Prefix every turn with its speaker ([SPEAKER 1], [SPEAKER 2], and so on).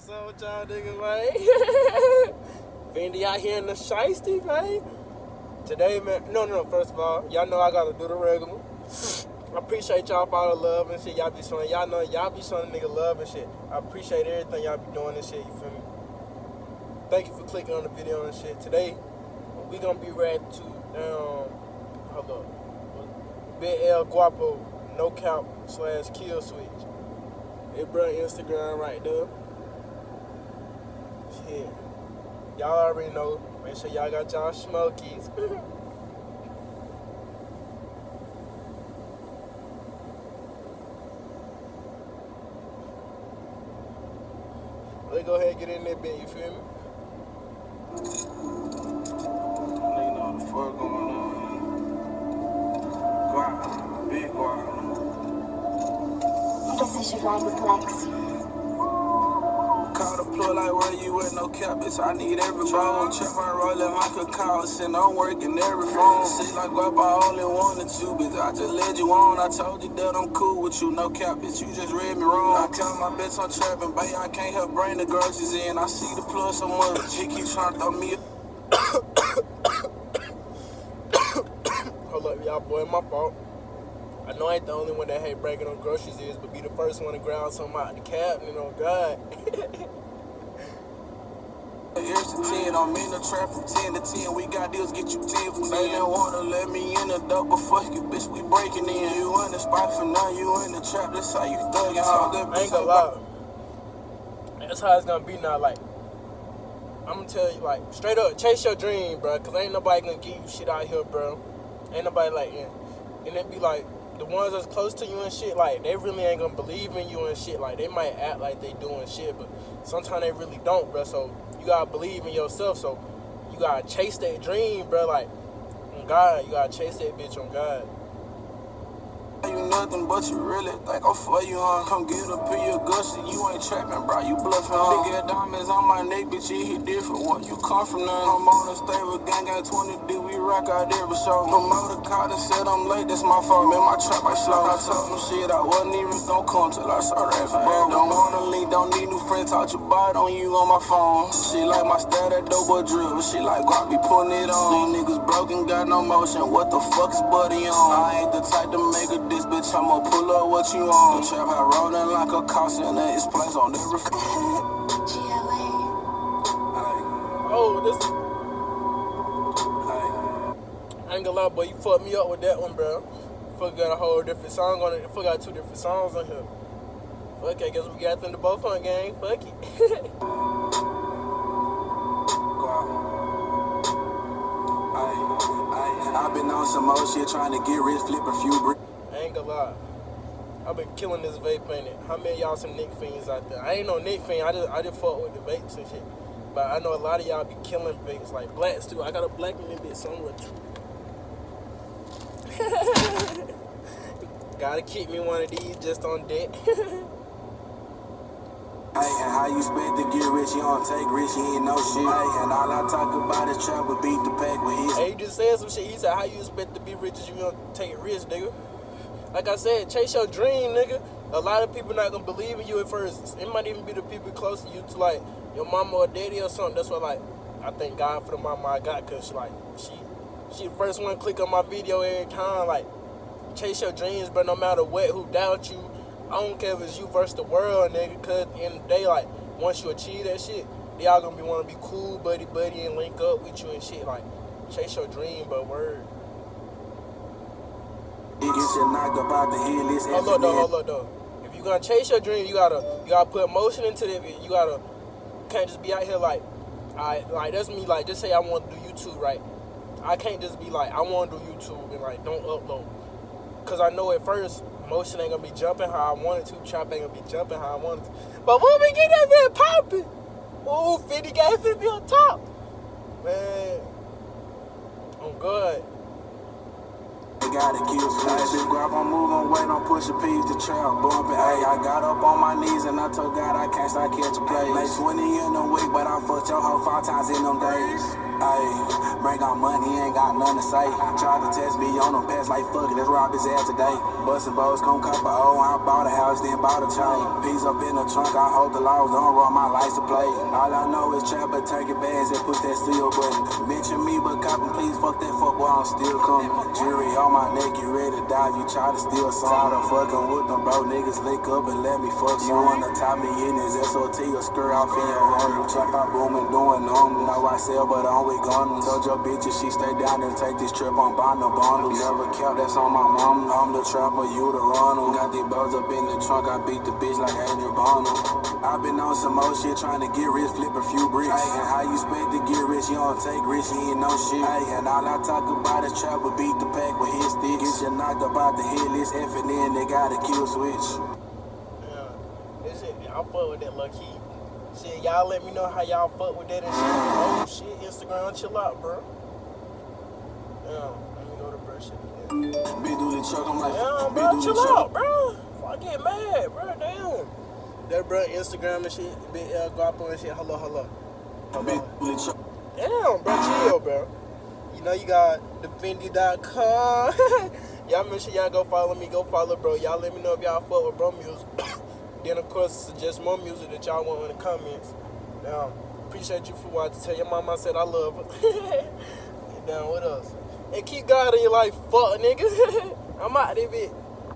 [SPEAKER 1] What's up with y'all niggas, man? Fendi out here in the shiesty, man. Today, man, no, first of all, y'all know I gotta do the regular. I appreciate y'all for all the love and shit y'all be showing. Y'all know y'all be showing a nigga love and shit. I appreciate everything y'all be doing and shit, you feel me? Thank you for clicking on the video and shit. Today, we gonna be ready to, hold up, Big El Guapo, no count / kill switch. It brought Instagram right there. Shit. Y'all already know. Make sure y'all got y'all smokies. Let's go ahead and get in that bit, you feel me?
[SPEAKER 2] Nigga know what the fuck going on. Guap, big guap.
[SPEAKER 3] This is your Ride-Plex.
[SPEAKER 2] Call the plug like where you at, no cap, bitch. I need every bone. Trap my rolling like a cow, and I'm working every phone. See like guap, I only wanted you, bitch. I just led you on. I told you that I'm cool with you, no cap, bitch. You just read me wrong. I tell my bitch I'm trapping, babe. I can't help bring the groceries in. I see the plug so much. He keeps trying to throw me.
[SPEAKER 1] Hold up, y'all, boy, my fault. I know I ain't the only one that hate breaking on groceries is, but be the first one to ground something out the cabinet, on God.
[SPEAKER 2] Here's the 10, I'm in the trap from 10 to 10. We got deals, get you 10 for 10. They don't wanna let me in the door, but fuck you, bitch, we breaking in. You in the spot for now, you in the trap, that's how you thug it.
[SPEAKER 1] I ain't gonna lie. That's how it's gonna be now, like, I'm gonna tell you, like, straight up, chase your dream, bro, cause ain't nobody gonna give you shit out here, bro. Ain't nobody like, and it be like, the ones that's close to you and shit, like, they really ain't gonna believe in you and shit. Like, they might act like they doing shit, but sometimes they really don't, bro. So you gotta believe in yourself. So you gotta chase that dream, bro. Like, on God, you gotta chase that bitch on God.
[SPEAKER 2] You nothing but you really think I'm for you, huh? Come get up in your gusty, you ain't trapping, bro, you bluffing, huh? Big ass diamonds on my neck, bitch, he different. What you come from none? I'm on the stable, gang got 20D, we rock out every show. Promoter called and said I'm late, that's my fault, man, my trap I slow. I told him shit, I wasn't even gon' come till I saw that, bro. Don't wanna link, don't need new friends, talk your body on you on my phone. She like my style, that dope boy drill, she like guap, be putting it on. These niggas broken, got no motion, what the fuck's buddy on? I ain't the type to make a this bitch, I'ma pull up what you on. The trap I rolling like a car center, it's place on every
[SPEAKER 1] Oh, I ain't gonna lie, boy, you fucked me up with that one, bro. Fuck, got a whole different song on it. Fuck, got 2 different songs on here. Fuck, I guess we got them to both on, gang. Fuck it.
[SPEAKER 2] I've been on some old shit trying to get rich, flip a few bricks.
[SPEAKER 1] I ain't gonna lie. I've been killing this vape planet. How many of y'all some Nick fiends out there? I ain't no Nick fiend. I just fuck with the vapes and shit. But I know a lot of y'all be killing vapes, like blacks too. I got a black in this bit somewhere too. Gotta keep me one of these just on deck.
[SPEAKER 2] Hey, and how you expect to get rich? You don't take risks, you ain't no shit. Hey, and all I talk about is trap will beat the pack with his.
[SPEAKER 1] Hey, he just said some shit. He said, how you expect to be rich if you don't take risks, nigga? Like I said, chase your dream, nigga. A lot of people not gonna believe in you at first. It might even be the people close to you, to like your mama or daddy or something. That's why, like, I thank God for the mama I got, cause she the first one to click on my video every time. Like, chase your dreams, but no matter what, who doubt you, I don't care if it's you versus the world, nigga. Cause at the end of the day, like, once you achieve that shit, they all gonna wanna be cool, buddy, and link up with you and shit. Like, chase your dream, but word. Hold up though. If you gonna chase your dream, you gotta put emotion into it. You can't just be out here like that's me. Like, just say I want to do YouTube, right? I can't just be like, I want to do YouTube and like don't upload, cause I know at first emotion ain't gonna be jumping how I wanted to. Trap ain't gonna be jumping how I wanted to. But when we get that bit popping, ooh, 50 got 50 on top, man. I'm good.
[SPEAKER 2] Gotta kill flash, big guap, I'm moving weight, I'm pushing peas to trap, bumping, ayy, I got up on my knees and I told God I can't stop catching plays. Like 20 in a week, but I fucked your hoe 5 times in them days. Ayy, bring out money, ain't got nothing to say. Tried to test me on them past like fuck it, let's rob his ass today. Bustin' bows, come cop a O, I bought a house, then bought a chain. Peace up in the trunk, I hope the laws don't run my life to play. All I know is trap a turkey bags and push that steel button. Mention me, but coppin', please fuck that fuck boy, I'm still coming. Jury on my neck, you ready to die if you try to steal some. Tired of fucking with them bro, niggas lick up and let me fuck some. You wanna top me in his SOT or skirt off in your home. You trap out booming, doing them. Know I sell, but I'm with guns. Told your bitches she stay down and take this trip on buying the bundles. Never kept, that's on my mom. I'm the trapper, you the runner. Got these bows up in the trunk, I beat the bitch like Adrian Bonner. I been on some more shit trying to get rich, flip a few bricks. Ay, and how you spend to get rich, you don't take risks, you ain't no shit. Ay, and all I talk about is trapper, beat the pack with his stick. Get you knocked up out the hit list, F and then they got a kill switch.
[SPEAKER 1] Yeah, this shit, y'all fuck with that lucky. Shit, y'all let me know how y'all fuck with that and shit. Oh shit, Instagram, chill out, bro. Yeah, let me go to bro shit again.
[SPEAKER 2] Big dude in truck, I'm like,
[SPEAKER 1] damn, bro, chill out, bro. Before I get mad, bro, damn. That bro, Instagram and shit, Big L Guapo and shit, hello.
[SPEAKER 2] Big dude in truck.
[SPEAKER 1] Damn, bro, chill, bro. You know you got defendy.com. Y'all make sure y'all go follow me, go follow bro. Y'all let me know if y'all fuck with bro music. Then of course suggest more music that y'all want in the comments. Now, appreciate you for watching. Tell your mama I said I love her. Now what else? And keep God in your life, fuck nigga. I'm out of this bitch.